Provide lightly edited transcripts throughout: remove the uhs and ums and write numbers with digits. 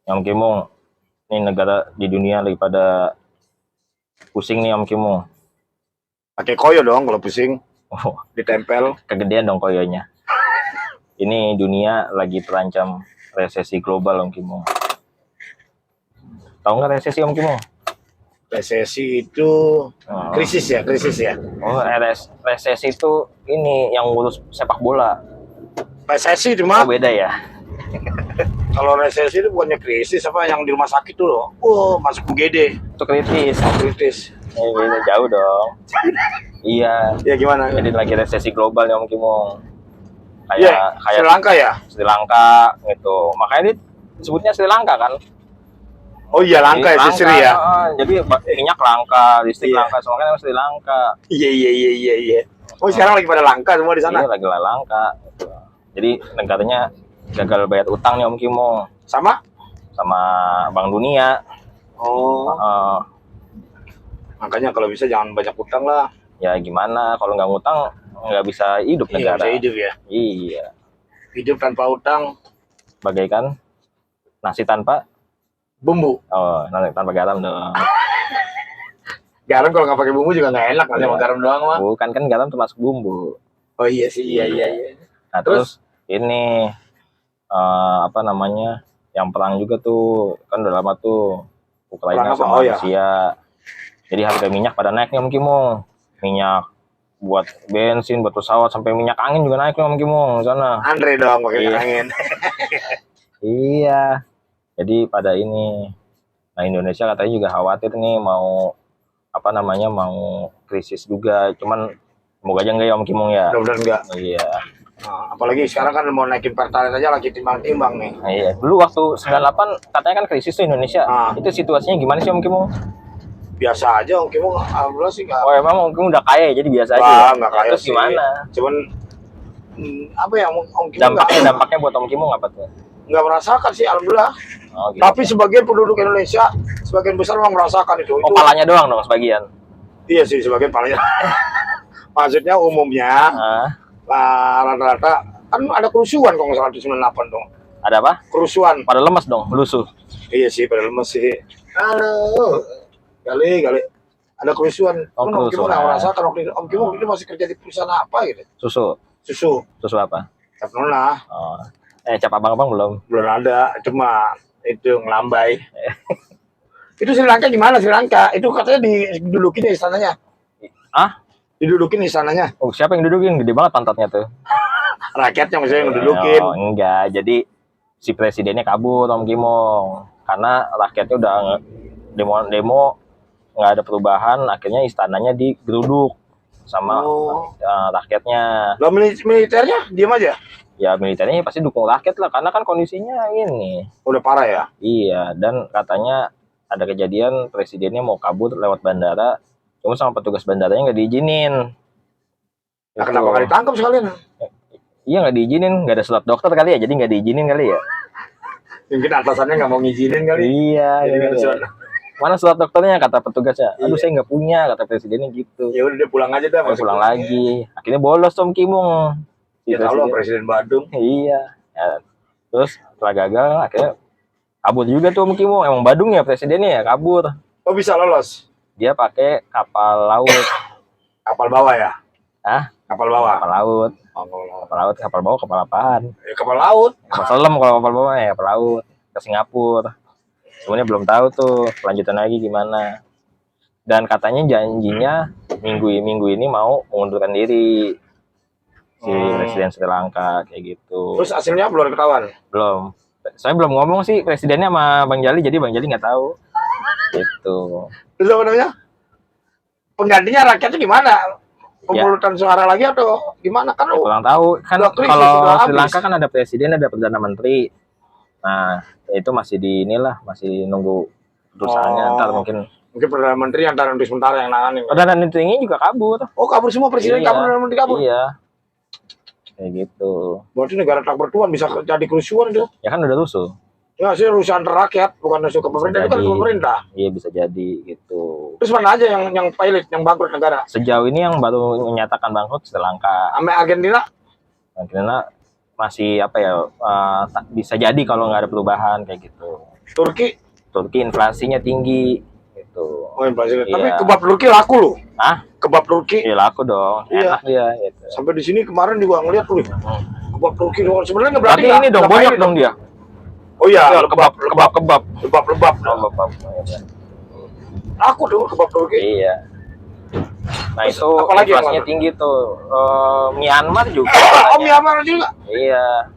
Om Kimung, ini negara di dunia lagi pada pusing nih Om Kimung. Pakai koyo dong kalau pusing, Oh, ditempel. kegedean dong koyonya. Ini dunia lagi terancam resesi global Om Kimung. Tahu nggak resesi Om Kimung? Resesi itu krisis ya. Oh, resesi itu ini yang ngurus sepak bola. Resesi itu Oh, mah. beda ya. Kalau resesi itu bukannya krisis apa yang di rumah sakit tuh loh. Oh, masuk UGD. Itu kritis. Kritis. Beda jauh dong. Iya. Ya gimana? Jadi lagi resesi global nih Om Kimung. Kayak Sri Lanka ya? Sri Lanka gitu. Makanya disebutnya Sri Lanka kan. Oh iya, langka ya, Sri ya. Jadi minyak langka, listrik langka, semuanya Sri Lanka. Iya. Oh, sekarang lagi pada langka semua di sana. Iya, lagi langka. Gitu. Jadi negaranya gagal bayar utang nih Om Kimung. Sama Bank Dunia. Oh. Makanya kalau bisa jangan banyak utang lah. Ya gimana, kalau nggak ngutang nggak bisa hidup negara. Nggak bisa hidup ya. Iya. Hidup tanpa utang Bagaikan nasi tanpa bumbu. Oh, tanpa garam dong. Garam kalau nggak pakai bumbu juga nggak enak, nggak sama garam doang mah. Bukan, kan garam termasuk bumbu. Oh iya sih, iya. Nah terus ini apa namanya, yang perang juga tuh kan udah lama tuh, Ukraina sama Rusia. Jadi harga minyak pada naik nih Om Kimung. Minyak buat bensin, buat pesawat, sampai minyak angin juga naik nih Om Kimung sana. Andre dong pakai minyak angin. Iya. Jadi pada ini, nah Indonesia katanya juga khawatir nih mau apa namanya, mau krisis juga. Cuman semoga aja enggak ya Om Kimung ya. Mudah-mudahan enggak. Iya. Nah, apalagi sekarang kan mau naikin pertalite aja lagi timbang-timbang nih. Nah, iya. Dulu waktu 98 katanya kan krisis tuh Indonesia. Itu situasinya gimana sih Om Kimung? Biasa aja Om Kimung, alhamdulillah sih enggak. Oh emang Om Kimung udah kaya jadi biasa aja? Enggak kaya terus sih. Gimana? Cuman apa ya Om Kimung dampaknya buat Om Kimung apa tuh? Nggak merasakan sih alhamdulillah. Oh, gitu. Tapi sebagian penduduk Indonesia, sebagian besar memang merasakan itu. Oh, palanya doang dong sebagian? Iya sih, sebagian palanya. Maksudnya umumnya rata-rata kan ada kerusuhan kalau nggak salah di 98 dong. Ada apa? Kerusuhan. Pada lemes dong, lusuh. Iya sih, pada lemes sih. Halo, kali ada kerusuhan. Om Kimung nggak merasakan waktu itu. Om Kimung itu masih kerja di perusahaan apa gitu? Susu apa? Cap Nona. Oh. Cap abang-abang belum ada, cuma itu ngelambai. Itu Sri Lanka gimana? Sri Lanka itu katanya didudukin istananya. Didudukin istananya. Oh, siapa yang dudukin? Gede banget pantatnya tuh. Rakyatnya maksudnya yang didudukin. Oh, enggak. Jadi si presidennya kabur Om Kimung karena rakyatnya udah demo nggak ada perubahan, akhirnya istananya digeruduk sama rakyatnya. Lah militernya diam aja? Ya militernya pasti dukung rakyat lah, karena kan kondisinya ini udah parah ya. Iya, dan katanya ada kejadian presidennya mau kabur lewat bandara, cuma sama petugas bandaranya nggak diizinin. Nah, kenapa nggak ditangkap sekalian? Iya, nggak diizinin, nggak ada surat dokter kali ya, jadi nggak diizinin kali ya. Mungkin atasannya nggak mau ngizinin kali. Iya. Mana surat dokternya, kata petugasnya. Aduh, saya nggak punya, kata presidennya gitu. Ya udah dia pulang aja dah. Pulang lagi. Akhirnya bolos Om Kimung. Ya tahu presiden Badung. Iya. Ya, terus setelah gagal akhirnya kabur juga tuh Om Kimung. Emang Badung ya presidennya ya, kabur. Oh, bisa lolos? Dia pakai kapal laut. Kapal bawah ya? Kapal bawah. Kapal laut. Kapal laut, kapal bawah, kapal apaan? Ya, kapal laut. Kapal selam kalau kapal bawah ya, kapal laut ke Singapura. Sebenarnya belum tahu tuh kelanjutan lagi gimana. Dan katanya janjinya minggu ini mau mengundurkan diri si presiden Sri Lanka kayak gitu. Terus hasilnya belum ketahuan? Belum. Saya belum ngomong sih presidennya sama Bang Jali, jadi Bang Jali nggak tahu. Gitu. Terus apa namanya? Penggantinya rakyatnya gimana? Pemungutan suara lagi atau gimana kan? Kurang tahu. Kan kalau Sri Lanka kan ada presiden, ada perdana menteri. Nah, itu masih masih nunggu perusahaannya. Ntar mungkin perdana menteri yang taruh di sementara yang nanganin. Perdana menterinya juga kabur. Oh, kabur semua, presiden kabur, perdana menteri kabur. Iya. Kayak gitu. Berarti negara tak bertuan bisa jadi kerusuhan itu. Ya kan udah rusuh. Ya sih, rusuh antar rakyat, bukan rusuh ke pemerintah. Itu kan pemerintah. Iya, bisa jadi gitu. Terus mana aja yang pilot, yang bangkrut negara? Sejauh ini yang baru menyatakan bangkrut Sri Lanka. Sampai Argentina? Argentina masih apa ya, bisa jadi kalau nggak ada perubahan kayak gitu. Turki inflasinya tinggi gitu. Oh, inflasinya. Iya. Tapi kebab Turki laku loh. Hah? Kebab Turki. Iya laku dong. Iya. Enak dia gitu. Sampai di sini kemarin juga ngeliat tuh. Kebab Turki dong. Sebenarnya nggak berarti. Berarti ini dong banyak dong dia. Oh iya, ya, kebab. Lebab. Laku dong kebab Turki. Iya. Nah, terus, itu apalagi inflasinya tinggi tuh. Myanmar juga. Oh, Myanmar juga. Iya.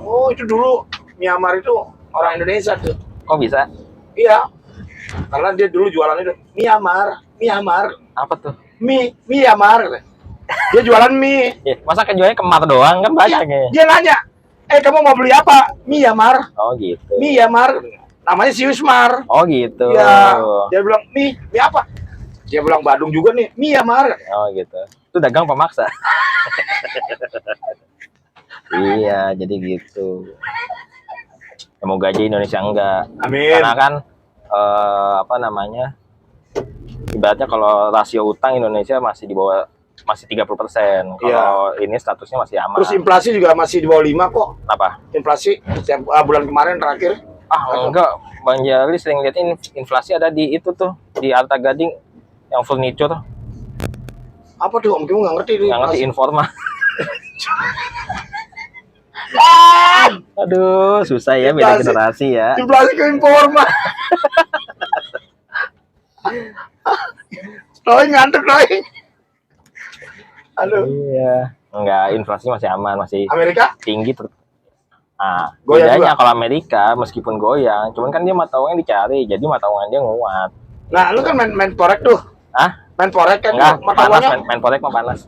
Oh, itu dulu Myanmar itu orang Indonesia tuh. Kok bisa? Iya. Karena dia dulu jualan itu Myanmar. Apa tuh? Myanmar. Dia jualan mie. Ya, masa jualnya kemar doang kan banyak ya? Dia nanya, kamu mau beli apa? Myanmar. Oh gitu. Myanmar. Namanya si Wismar. Oh gitu. Ya, dia bilang mie apa? Dia bilang Badung juga nih, Myanmar. Oh gitu. Itu dagang pemaksa. Iya, jadi gitu. Semoga aja Indonesia enggak. Amin. Karena kan apa namanya? Ibaratnya kalau rasio utang Indonesia masih di bawah 30%. Kalau ini statusnya masih aman. Terus inflasi juga masih di bawah 5 kok. Apa? Inflasi bulan kemarin terakhir. Enggak, Bang Jali sering lihat inflasi ada di itu tuh, di Arta Gading yang furniture. Apa tuh? Om Kim nggak ngerti nih. Nggak ngerti Informa. Aduh, susah ya beda generasi ya. Inflasi ke Informa. Roy ngantuk Roy. Aduh. Iya. Enggak, inflasi masih aman, masih Amerika tinggi. goyang Bedanya juga. kalau Amerika meskipun goyang, cuman kan dia mata uangnya dicari, jadi mata uang dia nguat. Nah, lu kan main forex tuh. Hah? Main forex kan Enggak, mata panas, uangnya. main forex mah panas.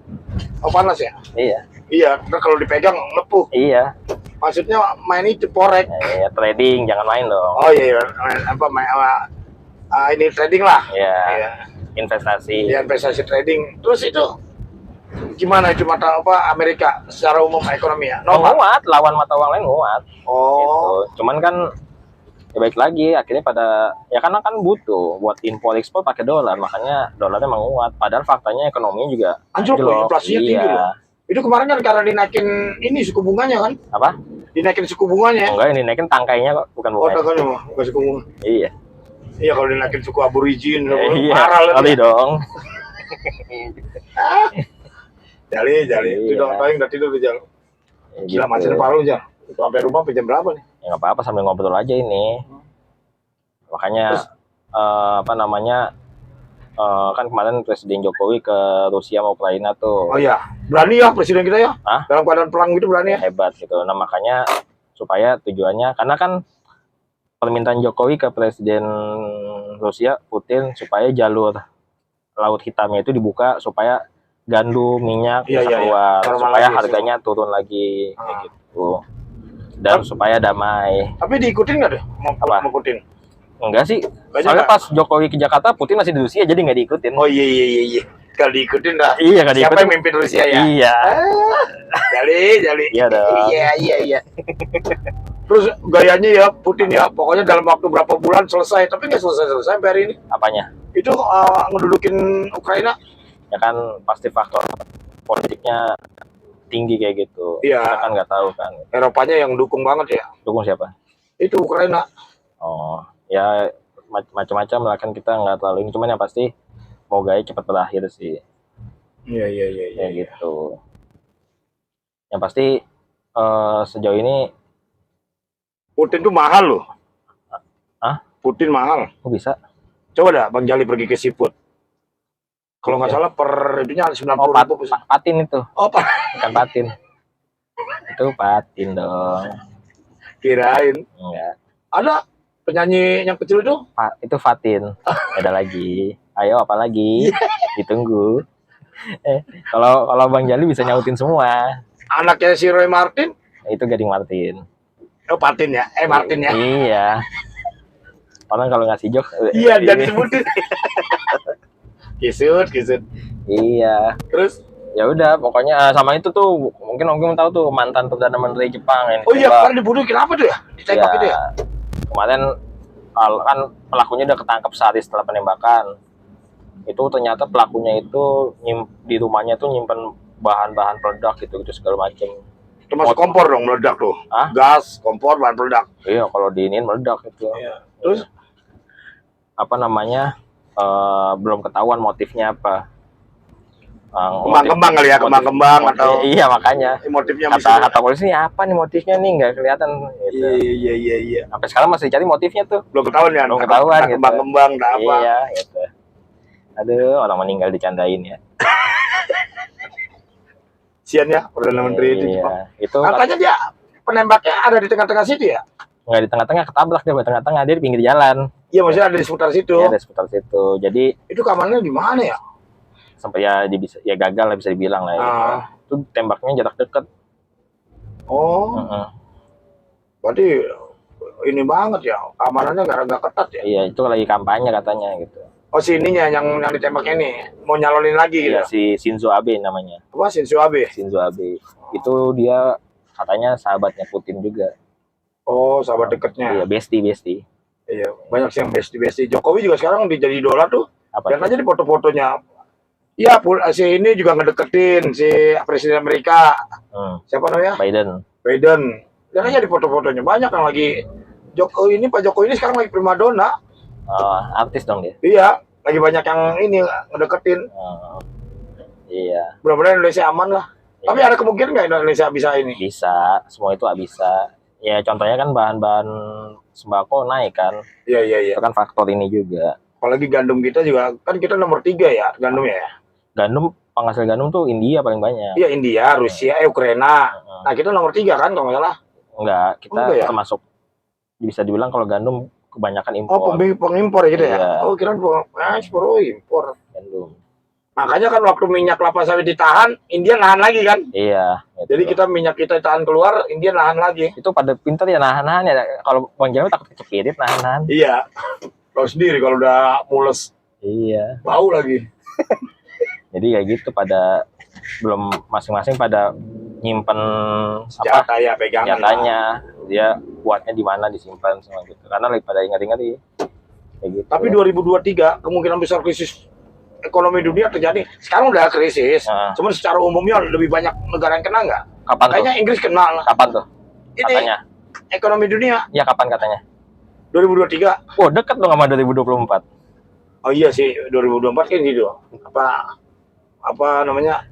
Oh, panas ya? Iya. Iya, nah kalau dipegang lepuh. Iya. Maksudnya main itu forex. Iya, trading jangan main dong. Oh iya, ini trading lah. Iya. Iya. Investasi. Ya, investasi trading. Terus itu gimana itu mata Amerika secara umum ekonomi ya? Nguat, lawan mata uang lain nguat. Oh. Gitu. Cuman kan ya baik lagi akhirnya pada ya karena kan butuh buat impor ekspor pakai dolar, makanya dolarnya menguat. Padahal faktanya ekonominya juga anjlok loh, inflasinya tinggi loh. Itu kemarin kan karena dinaikin ini suku bunganya kan? Apa? Dinaikin suku bunganya. Enggak, ini dinaikin tangkainya kok, bukan bunganya. Oh, tangkainya mah, bukan suku bunga. Iya. Iya, kalau dinaikin suku aborigin, Iya, marah lah. kali dong. Jali. Iya. Itu dong, paling udah tidur di jalan. Gila, Gitu. masih paruh aja. Sampai rumah jam berapa nih? Ya nggak apa-apa, sambil ngobrol aja ini. Makanya apa namanya kan kemarin Presiden Jokowi ke Rusia mau Ukraina tuh. Oh iya, berani ya presiden kita ya. Hah? Dalam keadaan perang gitu berani ya. Hebat gitu. Nah makanya supaya tujuannya, karena kan permintaan Jokowi ke Presiden Rusia Putin supaya jalur Laut Hitamnya itu dibuka supaya gandum, minyak bisa keluar, supaya harganya turun lagi kayak gitu. Dan supaya damai. Tapi diikutin nggak deh? Mau Putin? Enggak sih. Soalnya pas Jokowi ke Jakarta, Putin masih di Rusia, jadi nggak diikutin. Oh iya. Kalau diikutin dah. Iya, nggak diikutin. Siapa yang mimpin Rusia ya? Iya. Jali. Iya dong. Iya. Terus gayanya ya Putin ya, pokoknya dalam waktu berapa bulan selesai. Tapi nggak selesai sampai hari ini. Apanya? Itu ngedudukin Ukraina. Ya kan pasti faktor politiknya tinggi kayak gitu. Iya. Kita kan nggak tahu kan. Eropanya yang dukung banget ya. Dukung siapa? Itu Ukraina. Oh, ya macam-macam lah, kan kita nggak terlalu ini. Cuman yang pasti semoga cepat berakhir sih. Iya. Kayak gitu. Yang pasti sejauh ini Putin tuh mahal loh. Hah? Putin mahal. Kok bisa? Coba dah Bang Jali pergi ke Siput. Kalau nggak salah per itunya 90.000. Patin itu. Oh, Bukan patin. Itu patin dong. Kirain. Enggak. Ada penyanyi yang kecil itu? Itu Fatin. Ada lagi. Ayo apa lagi? Ditunggu. Kalau Bang Jali bisa nyautin semua. Anaknya si Roy Martin? Itu Gading Martin. Oh, Patin ya? Martin ya? Iya. Orang kalau ngasih jok. Iya, dan disebutin. Kisut. Iya. Terus? Ya udah, pokoknya sama itu tuh mungkin Om tahu tuh mantan Perdana Menteri Jepang yang oh iya, kemarin dibunuh kenapa tuh ya? Ditembak gitu ya? Kemarin kan pelakunya udah ketangkap sehari setelah penembakan. Itu ternyata pelakunya itu di rumahnya tuh nyimpen bahan-bahan peledak gitu segala macem. Termasuk kompor dong meledak tuh. Hah? Gas, kompor, bahan peledak. Iya, kalau diinin meledak itu. Iya. Terus apa namanya? Belum ketahuan motifnya apa. Kembang-kembang kali ya, kembang-kembang atau iya makanya motifnya kata polisi apa nih motifnya nih nggak kelihatan gitu. Iya. Sampai sekarang masih cari motifnya tuh. Belum ketahuan ya. Belum ketahuan gitu. Kembang-kembang apa. Iya gitu. Aduh, orang meninggal dicandain ya. Sian ya, Perdana Menteri itu. Iya. Itu katanya dia penembaknya ada di tengah-tengah situ ya? Nggak di tengah-tengah, ketabrak dia di tengah-tengah, dia di pinggir jalan. Iya, maksudnya ada di seputar situ. Iya, ada di seputar situ. Jadi itu kamarnya di mana ya? Sampai ya gagal lah bisa dibilang lah ya. Itu tembaknya jarak dekat. Oh. Berarti ini banget ya, keamanannya nggak ketat ya? Iya, itu lagi kampanye katanya gitu. Oh, si ininya yang ditembaknya nih mau nyalonin lagi gitu. Iya, si Shinzo Abe namanya. Apa Shinzo Abe? Shinzo Abe. Itu dia katanya sahabatnya Putin juga. Oh, sahabat dekatnya. Iya, bestie. Iya, banyak sih yang bestie. Jokowi juga sekarang jadi idola tuh. Lihat aja di foto-fotonya. Iya, si ini juga ngedeketin si Presiden Amerika. Siapa namanya? Biden. Lihat aja di foto-fotonya, banyak yang lagi Pak Jokowi ini sekarang lagi primadona. Artis dong dia. Iya, lagi banyak yang ini ngedeketin. Iya. Mudah-mudahan Indonesia aman lah. Iya. Tapi ada kemungkinan nggak Indonesia bisa ini? Bisa, semua itu bisa. Ya contohnya kan bahan-bahan sembako naik kan. Iya. Itu kan faktor ini juga. Apalagi gandum kita juga, kan kita nomor 3 ya gandumnya ya. Gandum, penghasil gandum tuh India paling banyak. Iya, India, Rusia, Ukraina. Nah, kita nomor 3 kan kalau nggak salah. Enggak, kita termasuk bisa dibilang kalau gandum kebanyakan impor. Oh, pengimpor ya gitu ya? Oh, kira ekspor, impor. Gandum. Makanya kan waktu minyak kelapa sawit ditahan, India nahan lagi kan? Iya. Gitu. Jadi minyak kita tahan keluar, India nahan lagi. Itu pada pintar ya nahan ya. Kalau Bang Jawa takut kecepirit nahan. Iya. Tahu sendiri kalau udah mules. Iya. Bau lagi. Jadi kayak gitu pada belum masing-masing pada nyimpen senjata ya, pegangan senjatanya. Dia buatnya di mana disimpan semua gitu. Karena lagi pada ngeri-ngeri. Kayak gitu. Tapi 2023 kemungkinan besar krisis ekonomi dunia terjadi. Sekarang udah krisis. Cuman secara umumnya lebih banyak negara yang kena nggak? Kapan Kayaknya tuh? Inggris kena. Kapan tuh? Ini katanya. Ekonomi dunia. Ya kapan katanya? 2023. Oh, dekat dong sama 2024. Oh iya sih, 2024 kan gitu. Apa namanya?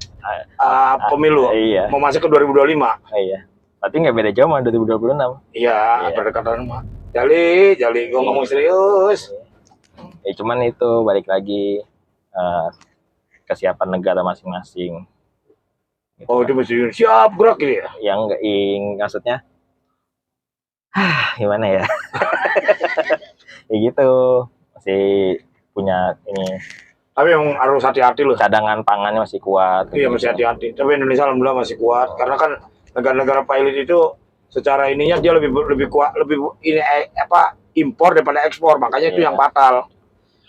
Pemilu. Iya. Mau masuk ke 2025. Iya. Berarti nggak beda jauh sama 2026. Iya, berdekatan mah. Jali, gua ngomong serius. Ya cuman itu balik lagi kesiapan negara masing-masing. Gitu. Oh, itu mesti siap gerak gitu ya? Yang enggak maksudnya gimana ya? Ya gitu. Masih punya ini. Tapi emang harus hati-hati loh. Cadangan pangannya masih kuat. Iya, masih hati-hati. Tapi Indonesia alhamdulillah masih kuat. Karena kan negara-negara pilot itu secara ininya dia lebih kuat, lebih ini impor daripada ekspor. Makanya itu yang fatal.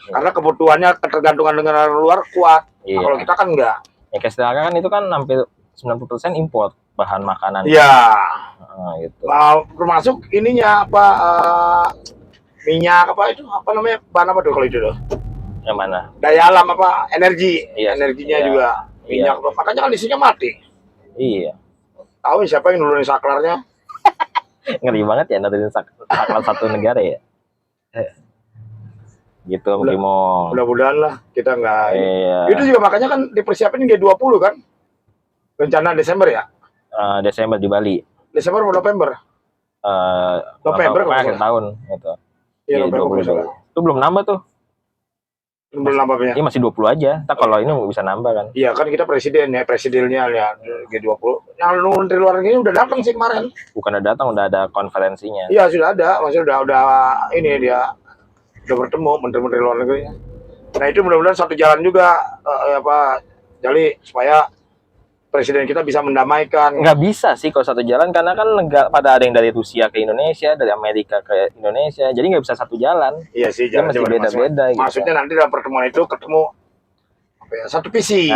Karena kebutuhannya ketergantungan dengan luar kuat. Nah, kalau kita kan enggak. Ya kayak sekarang kan itu kan hampir 90% impor bahan makanan. Iya. Gitu. Termasuk ininya minyak namanya bahan apa tuh kalau itu tuh? Yang mana? Daya alam energi. Iya, energinya juga minyak. Iya. Makanya kan listriknya mati. Iya. Tahu siapa yang nurunin saklarnya? Ngeri banget ya nurunin saklar satu negara ya. Gitu Kimo. Mudah-mudahan lah kita nggak. Iya. Itu juga makanya kan dipersiapin G20 kan. Rencana Desember ya? Desember di Bali. Desember atau November? November kan akhir tahun gitu. Iya, November. Itu belum nambah tuh. Belum nambahnya. Ini masih 20 aja. Entar kalau ini bisa nambah kan. Iya, kan kita presidennya ya G20. Yang menteri luar negeri udah datang sih kemarin. Bukan udah datang, udah ada konferensinya. Iya, sudah ada. Maksudnya udah ini dia udah bertemu menteri-menteri luar negeri. Nah, itu mudah-mudahan satu jalan juga Jali supaya presiden kita bisa mendamaikan. Nggak bisa sih kalau satu jalan karena kan pada ada yang dari Rusia ke Indonesia, dari Amerika ke Indonesia, jadi nggak bisa satu jalan. Iya sih, jalan masih beda-beda. Gitu. Maksudnya nanti dalam pertemuan itu ketemu satu visi.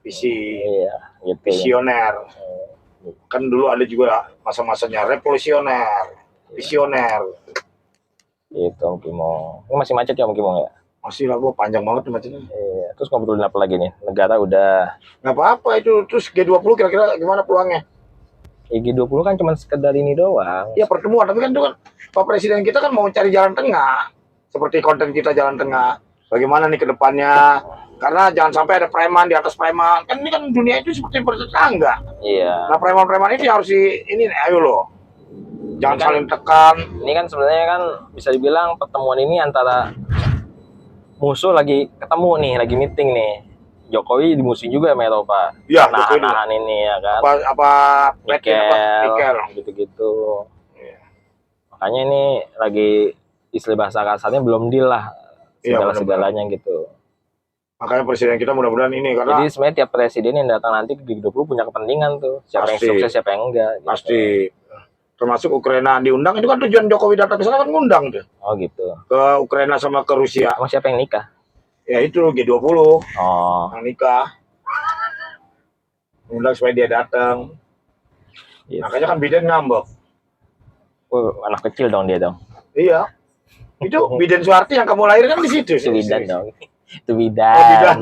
Visi. Iya, gitu. Visioner. Kan dulu ada juga masa-masanya revolusioner, visioner. Itu Kimo. Ini masih macet ya Kimo ya? Masih lah, gua panjang banget macetnya. Iya. Terus ngobrolin apa lagi nih? Negara udah. Nggak apa-apa itu. Terus G20 kira-kira gimana peluangnya? Ya, G20 kan cuma sekedar ini doang. Iya pertemuan, tapi kan itu kan Pak Presiden kita kan mau cari jalan tengah. Seperti konten kita jalan tengah. Bagaimana nih ke depannya? Karena jangan sampai ada preman di atas preman. Kan ini kan dunia itu seperti bertetangga. Iya. Nah preman-preman ini harus ini ayo loh. Jangan kan, saling tekan. Ini kan sebenarnya kan bisa dibilang pertemuan ini antara musuh lagi ketemu nih, lagi meeting nih. Jokowi dimusuhin juga sama Eropa. Iya, nahan ini ya kan. Apa nikel gitu-gitu. Iya. Makanya ini lagi istilah bahasa kasarnya belum deal lah segala-segalanya gitu. Makanya presiden kita mudah-mudahan ini karena jadi sebenarnya tiap presiden yang datang nanti ke G20 punya kepentingan tuh. Siapa yang sukses, siapa yang enggak gitu. Pasti. Termasuk Ukraina diundang, itu kan tujuan Jokowi datang ke sana kan ngundang tuh. Oh gitu. Ke Ukraina sama ke Rusia. Emang siapa yang nikah? Ya itu G20. Oh. Yang nikah. Undang supaya dia datang. Yes. Makanya kan Biden ngambek. Anak kecil dong dia dong. Iya. Itu Biden Suharti yang kamu lahir kan di situ. Itu Biden dong. Itu Biden. Oh, Biden.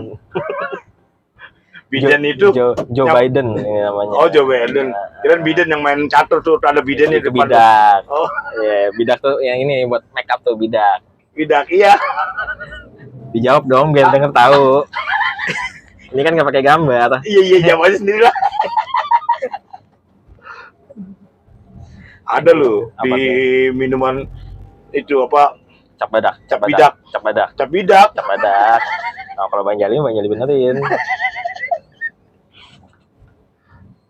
Biden itu Joe Biden ini namanya. Oh, Joe Biden. Kirain Biden yang main catur tuh, ada Biden di depan. Bidak. Oh. Iya, bidak tuh yang ini buat make up tuh bidak. Bidak, iya. Dijawab dong biar denger tahu. Ini kan nggak pakai gambar. Iya, jawab aja sendiri lah. Ada loh di minuman itu apa? Cap badak. Nah, kalau Bang Jali benerin.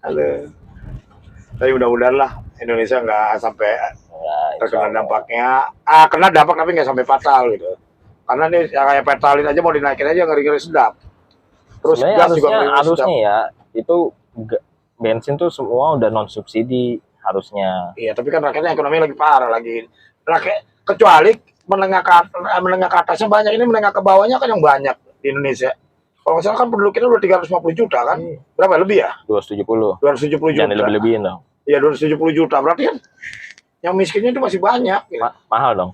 Halo. Tapi mudah-mudahan lah Indonesia nggak sampai terkena dampaknya. Kena dampak tapi nggak sampai fatal gitu. Karena nih kayak pertalite aja mau dinaikin aja ngeri-ngeri sedap. Terus gas juga harusnya ya itu bensin tuh semua udah non subsidi harusnya. Iya, tapi kan rakyatnya ekonomi lagi parah lagi. Rakyat kecuali menengah ke atasnya banyak, ini menengah ke bawahnya kan yang banyak di Indonesia. Kalau nggak salah kan penduduk kita udah 350 juta kan? Berapa lebih ya? 270. 270 juta. Jangan lebih-lebihin dong. Iya, 270 juta. Berarti kan yang miskinnya itu masih banyak. Gitu. Mahal dong.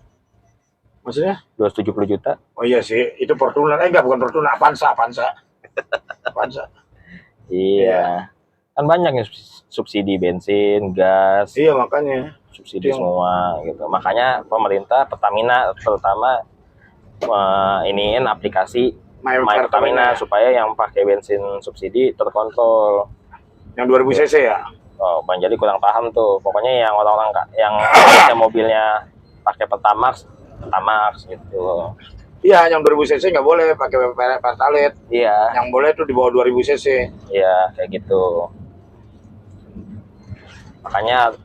Maksudnya? 270 juta. Oh iya sih, itu Fortuner. Enggak, bukan Fortuner, Avanza. Iya. Kan banyak ya subsidi bensin, gas. Iya, makanya. Subsidi semua gitu. Makanya pemerintah Pertamina terutama iniin aplikasi My Pertamina supaya yang pakai bensin subsidi terkontrol. Yang 2000 cc ya? Oh, Bang Jali kurang paham tuh. Pokoknya yang orang-orang yang mobilnya pakai Pertamax gitu. Iya, yang 2000 cc nggak boleh pakai pertalite. Iya. Yang boleh tuh di bawah 2000 cc. Iya, kayak gitu. Makanya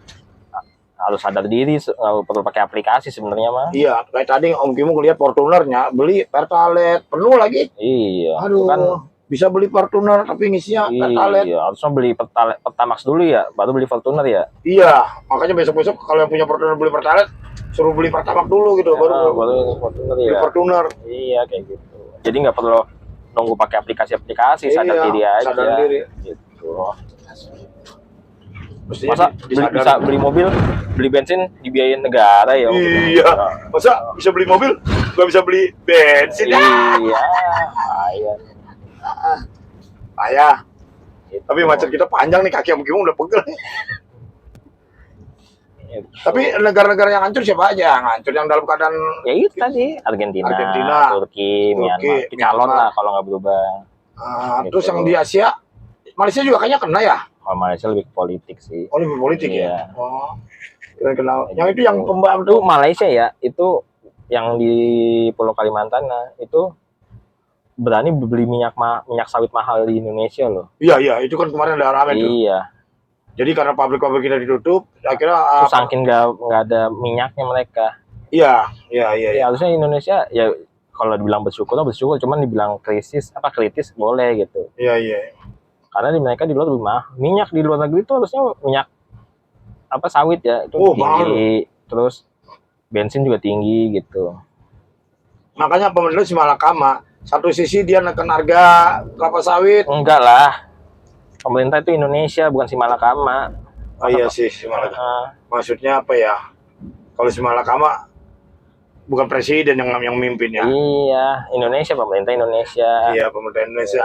harus sadar diri, nggak perlu pakai aplikasi sebenarnya mah. Iya, kayak tadi Om Kimu ngeliat Fortunernya beli pertalite penuh lagi. Iya. Aduh, kan bisa beli Fortuner tapi ngisinya pertalite. Iya, harusnya beli Pertamax dulu ya, baru beli Fortuner ya. Iya, makanya besok-besok kalau yang punya Fortuner beli pertalite, suruh beli Pertamax dulu gitu, baru Fortuner ya. Fortuner. Iya, kayak gitu. Jadi nggak perlu nunggu pakai aplikasi-aplikasi, sadar diri aja. Sadar diri. Gitu. Masa bisa beli mobil, beli bensin dibiayain negara ya? Iya. Masa bisa beli mobil, nggak bisa beli bensin? Iya. Ayah. Tapi macet kita panjang nih, kaki Om Kimu udah pegel nih. Tapi negara-negara yang hancur siapa aja yang hancur, yang dalam keadaan ya itu tadi Argentina, Turki, Myanmar, calon lah kalau nggak berubah. Gitu. Terus yang di Asia, Malaysia juga kayaknya kena ya? Oh, Malaysia lebih politik sih. Oh, lebih politik ya? Oh, kenal. Yang itu yang pembang itu Malaysia ya, itu yang di Pulau Kalimantan itu berani beli minyak sawit mahal di Indonesia loh. Iya, itu kan kemarin ada rame tuh. Iya. Jadi karena pabrik-pabrik kita ditutup, akhirnya saking nggak ada minyaknya mereka. Iya. Harusnya Indonesia ya kalau dibilang bersyukur, cuman dibilang kritis boleh gitu. Iya. Karena mereka di luar lebih mahal. Minyak di luar negeri itu harusnya minyak sawit ya itu tinggi. Terus bensin juga tinggi gitu. Makanya pemerintah si Malakama, satu sisi dia neken harga kelapa sawit. Enggak lah. Pemerintah itu Indonesia, bukan si Malakama. Oh iya sih, si Malakama. Maksudnya apa ya? Kalau si Malakama bukan presiden yang mimpin ya. Iya, Indonesia, pemerintah Indonesia. Iya, pemerintah Indonesia.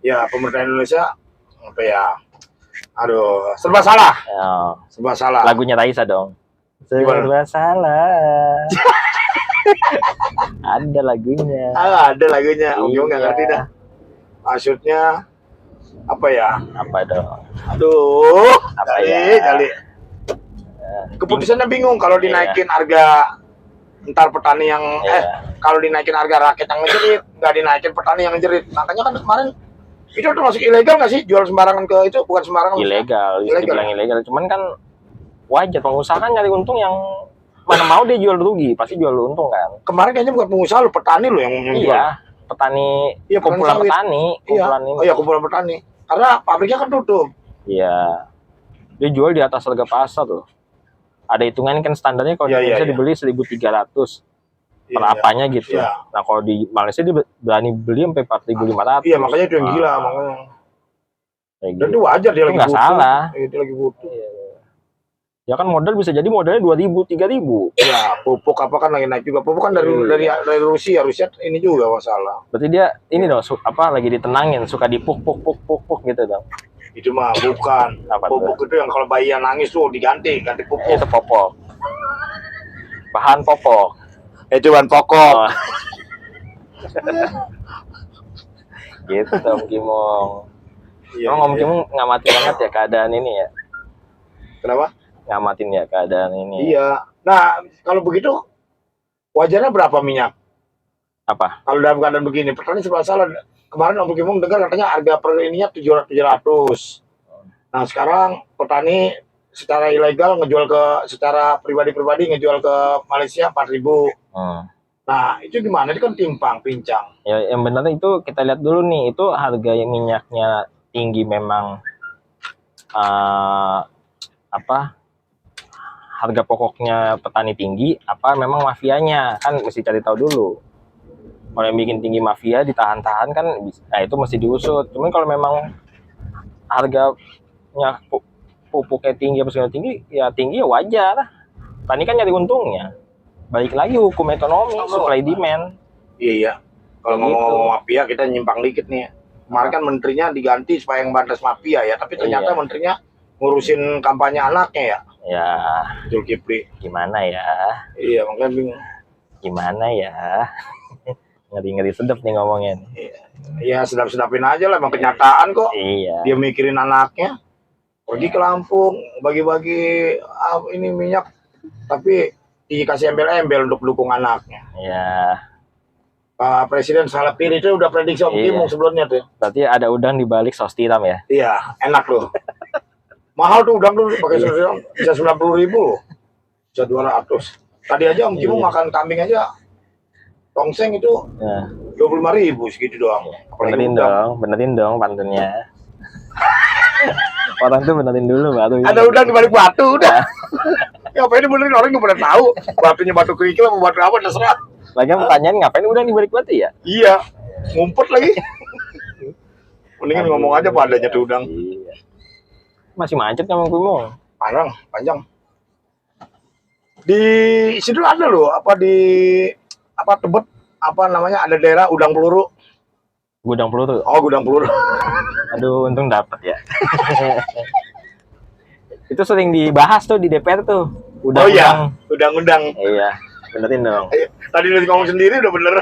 Ya, pemerintah Indonesia apa ya? Aduh, serba salah. Ya. Serba salah. Lagunya Raisa dong. Serba salah. Ada lagunya. Ada lagunya. Om Gimong nggak ngerti dah. Maksudnya apa ya? Apa dong? Aduh, apa kali. Keputusannya bingung kalau dinaikin harga ntar petani yang kalau dinaikin harga rakyat yang ngejerit, nggak dinaikin petani yang ngejerit. Makanya kan kemarin itu termasuk ilegal nggak sih jual sembarangan ke itu? Bukan sembarangan. Ilegal. Dibilang ilegal. Cuman kan wajar pengusaha kan nyari untung yang mana mau dia jual rugi, pasti jual untung kan. Kemarin kayaknya bukan pengusaha lo, petani lo yang jual. Iya, petani. Iya, kumpulan petani. Kumpulan ini. Oh iya, kumpulan petani. Karena pabriknya kan tutup. Iya. Dia jual di atas harga pasar loh. Ada hitungan kan standarnya kalau di Indonesia dibeli 1.300 per apanya gitu. Iya. Nah kalau di Malaysia dia berani beli sampai 4.500. Iya makanya itu yang gila makanya. Dan itu wajar dia lagi butuh. Nggak salah. Itu lagi butuh. Iya. Ya kan modal bisa jadi modalnya 2.000, 3.000. Ya pupuk apa kan lagi naik juga. Pupuk kan dari Rusia. Rusia ini juga masalah. Berarti dia ini dong lagi ditenangin, suka dipuk gitu dong. Itu mah bukan. Pupuk itu yang kalau bayi yang nangis tuh ganti pupuk. Itu popok. Bahan popok. Cuman pokok. Oh. Gitu Om Gimong. Om Gimong ngamatin banget ya keadaan ini ya. Kenapa? Ngamatin ya keadaan ini. Iya. Nah, kalau begitu wajarnya berapa minyak? Apa? Kalau dalam keadaan begini, petani serba salah. Kemarin Om Gimong dengar katanya harga per ininya 700. Nah sekarang petani secara ilegal ngejual secara pribadi ngejual ke Malaysia 4.000. Nah itu gimana? Itu kan timpang pincang. Ya yang benar itu kita lihat dulu nih, itu harga minyaknya tinggi memang harga pokoknya petani tinggi apa memang mafianya, kan mesti cari tahu dulu. Kalau yang bikin tinggi mafia ditahan-tahan kan, nah itu mesti diusut. Cuman kalau memang harganya pupuknya tinggi apa segala tinggi ya wajar. Tani kan nyari untungnya. Balik lagi hukum ekonomi, supply demand. Iya. Kalau ngomong mafia kita nyimpang dikit nih. Kemarin kan menterinya diganti supaya yang bantas mafia ya, tapi ternyata menterinya ngurusin kampanye anaknya ya. Ya. Zulkifli. Gimana ya? Iya, makanya bingung. Gimana ya? Ngeri sedap nih ngomongin. Iya, sedap-sedapin aja lah, emang kenyataan kok. Iya. Dia mikirin anaknya. Pergi ke Lampung, bagi-bagi ini minyak, tapi dikasih embel-embel untuk dukung anaknya. Iya. Pak Presiden salah pilih itu udah prediksi Om Gimong sebelumnya tuh. Berarti ada udang di balik saus tiram ya? Iya, enak loh. Mahal tuh udang tuh pakai saus tiram, bisa 90.000 loh. Bisa 200. Tadi aja Om Gimong makan kambing aja. Tongseng itu 25.000 segitu doang. Benerin dong pantunnya. Orang tuh benerin dulu baru. Ada udang di balik batu udah. Ngapain benerin, orang nggak pernah tahu batunya batu kerikil atau batu apa terserah. Lagian pertanyaan ngapain udang di balik batu ya? Iya, ngumpet lagi. Mendingan ngomong aja padanya tuh udang. Iya. Masih macet kan Om Gimong? Panjang. Di situ ada loh Tebet namanya, ada daerah udang peluru. Gudang peluru. Oh, gudang peluru. Aduh, untung dapat ya. Itu sering dibahas tuh di DPR tuh. Udang-udang. Iya, benerin dong. Tadi lu ngomong sendiri udah bener.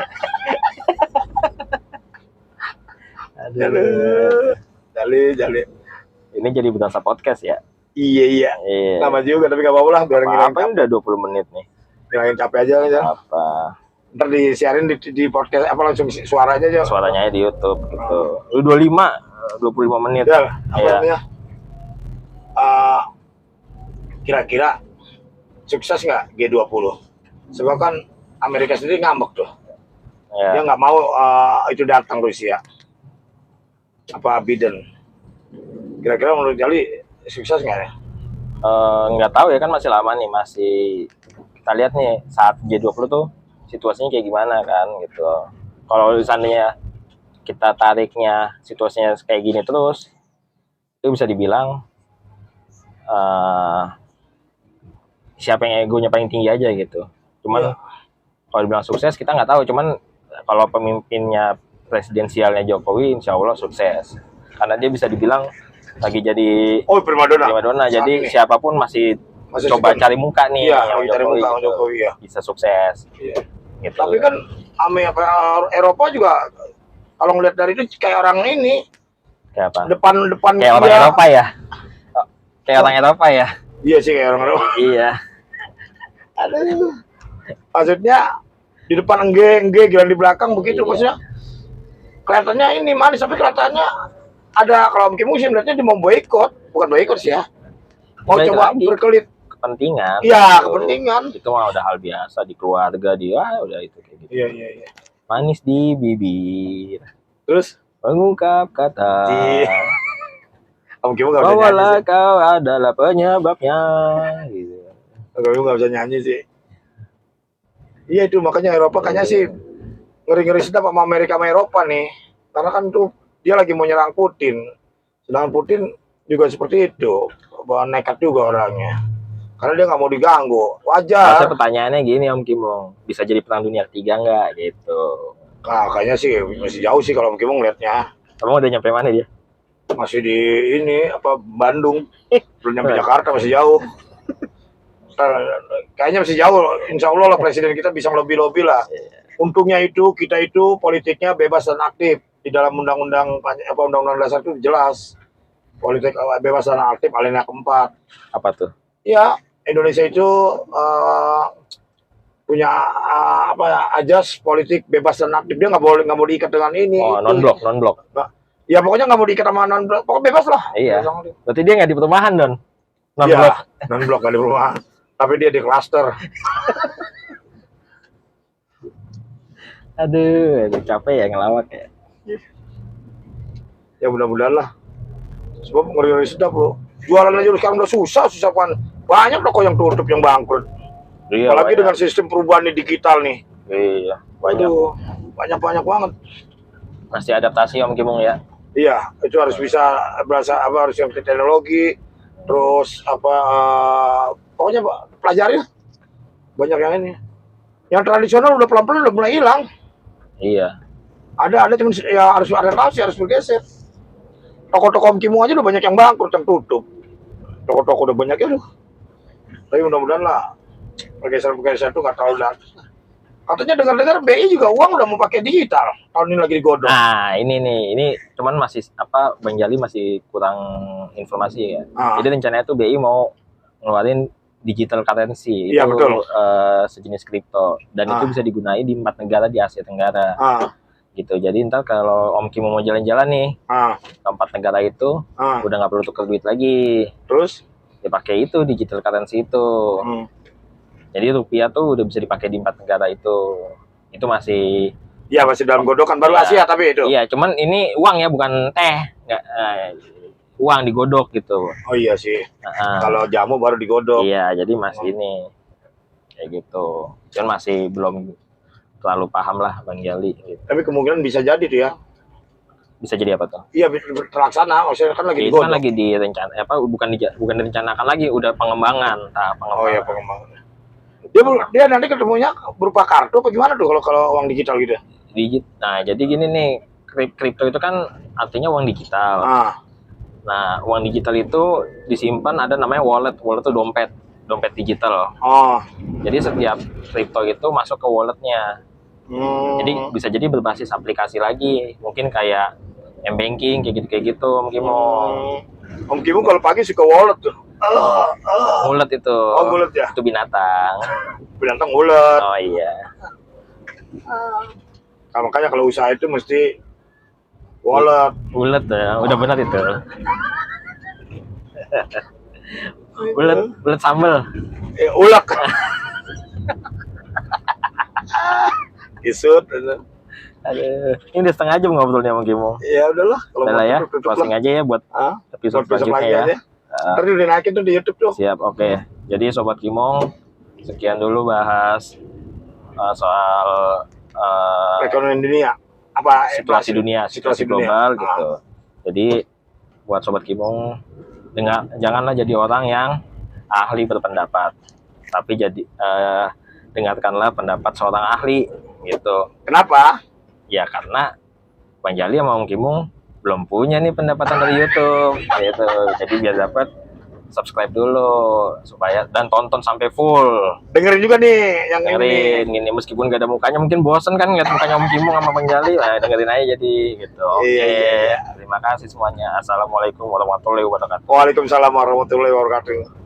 Aduh. Jali. Ini jadi berasa podcast ya? Iya. Sama juga, tapi gak apa-apa lah. Biar apa udah 20 menit nih. Ngilangin capek aja. Apa? Ntar disiarin di podcast apa langsung suaranya aja. Suaranya di YouTube gitu. 25 menit. Ya, namanya? Kira-kira sukses nggak G20? Sebab kan Amerika sendiri ngambek tuh. Ya. Dia nggak mau itu datang Rusia. Apa Biden? Kira-kira menurut Jali sukses nggak ya? Nggak tahu ya, kan masih lama nih, kita lihat nih saat G20 tuh situasinya kayak gimana kan gitu. Kalau seandainya kita tariknya situasinya kayak gini terus, itu bisa dibilang siapa yang egonya paling tinggi aja gitu. Cuman kalau dibilang sukses kita nggak tahu, cuman kalau pemimpinnya presidensialnya Jokowi insya Allah sukses karena dia bisa dibilang lagi jadi primadona. Jadi siapapun masih coba cari muka nih, cari muka Jokowi ya, bisa sukses. Gitu. Tapi kan Eropa juga kalau ngeliat dari itu kayak orang ini, kayak apa? Depan kayak orang Eropa ya, kayak orang Eropa ya. Iya sih kayak orang Eropa. Iya. Aduh. Maksudnya di depan engge gila di belakang begitu, maksudnya kelihatannya ini manis tapi kelihatannya ada, kalau mungkin musim berarti dia mau boikot, bukan boikot sih ya, mau coba berkelit kepentingan. Iya, kepentingan. Itu mah udah hal biasa di keluarga dia, udah itu kayak gitu. Iya. Manis di bibir. Terus mengungkap kata. Kamu nggak bisa bawalah kau adalah penyebabnya. Gitu. Kamu nggak bisa nyanyi sih. Iya itu makanya Eropa kayaknya sih ngeri-ngeri sedap sama Amerika sama Eropa nih. Karena kan tuh dia lagi mau nyerang Putin. Sedangkan Putin juga seperti itu, nekat juga orangnya. Karena dia nggak mau diganggu, wajar. Masa pertanyaannya gini Om Kimong, bisa jadi perang dunia ketiga nggak gitu? Nah, kayaknya sih masih jauh sih kalau Om Kimong lihatnya. Kamu udah nyampe mana dia? Masih di ini Bandung, belum nyampe Jakarta, masih jauh. Kayaknya masih jauh. Insya Allah lah presiden kita bisa lebih lah. Untungnya itu kita itu politiknya bebas dan aktif. Di dalam undang-undang dasar itu jelas politik bebas dan aktif alinea keempat. Apa tuh? Ya, Indonesia itu punya ajas politik bebas dan aktif. Dia nggak mau diikat dengan ini. Oh, non blok. Nah, ya pokoknya nggak mau diikat sama non blok. Pokoknya bebas lah. Iya. Berarti dia nggak di perumahan non blok. Non blok nggak di perumahan. Tapi dia di klaster. Aduh, capek ya ngelawak ya. Ya mudah-mudahan lah. Sebab ngeri-ngeri sedap loh. Jualan aja sekarang udah susah kan. Banyak toko yang tutup, yang bangkrut. Iya, apalagi dengan sistem perubahan digital nih. Iya, banyak. Banyak banget. Masih adaptasi Om Kimong ya. Iya, itu harus bisa harus yang teknologi, terus pokoknya pelajari lah. Banyak yang ini. Yang tradisional udah pelan-pelan udah mulai hilang. Iya. Ada cuman ya harus adaptasi, harus bergeser. Toko-toko Om Kimong aja udah banyak yang bangkrut, yang tutup. Toko-toko udah banyak ya. Tapi mudah-mudahan lah pergeseran itu nggak terlalu dalam. Katanya dengar-dengar BI juga uang udah mau pakai digital. Tahun ini lagi digodok. Nah, ini cuman masih Bang Jali masih kurang informasi ya. Jadi rencananya tuh BI mau ngeluarin digital currency. Iya, itu betul. Sejenis kripto dan itu bisa digunakan di 4 negara di Asia Tenggara. Gitu. Jadi ntar kalau Om Kim mau jalan-jalan nih ke 4 negara itu udah nggak perlu tukar duit lagi. Terus dipakai itu digital currency itu. Jadi rupiah tuh udah bisa dipakai di 4 negara itu. Itu masih masih dalam godokan baru Asia tapi itu. Iya, cuman ini uang ya bukan teh. Nggak, uang digodok gitu. Oh iya sih. Kalau jamu baru digodok. Iya, jadi masih ini kayak gitu. Cuman masih belum terlalu paham lah Bang Jali gitu. Tapi kemungkinan bisa jadi tuh ya. Bisa jadi apa tuh? Iya, terlaksana. Maksudnya kan lagi digodok. Kan lagi direncana bukan direncanakan lagi, udah pengembangan. Oh iya, pengembangan. Dia nanti ketemunya berupa kartu apa gimana tuh kalau uang digital gitu? Nah, jadi gini nih, kripto itu kan artinya uang digital. Nah, uang digital itu disimpan ada namanya wallet. Wallet itu dompet digital. Jadi setiap kripto itu masuk ke walletnya. Jadi bisa jadi berbasis aplikasi lagi, mungkin kayak m-banking kayak gitu Om Kimong. Om Kimong kalau pagi suka wallet tuh. Mulet itu. Oh, mulet ya. Itu binatang. Binatang mulet. Oh iya. Nah, makanya kalau usaha itu mesti wallet. Mulet ya, udah benar itu. Mulet sambel. Ulek. Isut. Aduh, ini udah setengah jam ngobrolnya Om Kimong. Ya udahlah, kalau udah ya, closing aja ya buat episode selanjutnya ya. Tadi udah naikin tuh di YouTube tuh. Siap, oke. Jadi Sobat Kimong, sekian dulu bahas soal perekonomian dunia. Situasi dunia, situasi global gitu. Jadi buat Sobat Kimong, janganlah jadi orang yang ahli berpendapat, tapi dengarkanlah pendapat seorang ahli gitu. Kenapa? Ya karena Bang Jali sama Om Kimung belum punya nih pendapatan dari YouTube gitu. Jadi biar dapat subscribe dulu supaya dan tonton sampai full. Dengerin juga nih yang dengerin ini meskipun gak ada mukanya, mungkin bosen kan ngeliat mukanya Om Kimung sama Bang Jali. Nah, dengerin aja jadi gitu. Oke. Terima kasih semuanya. Assalamualaikum warahmatullahi wabarakatuh. Waalaikumsalam warahmatullahi wabarakatuh.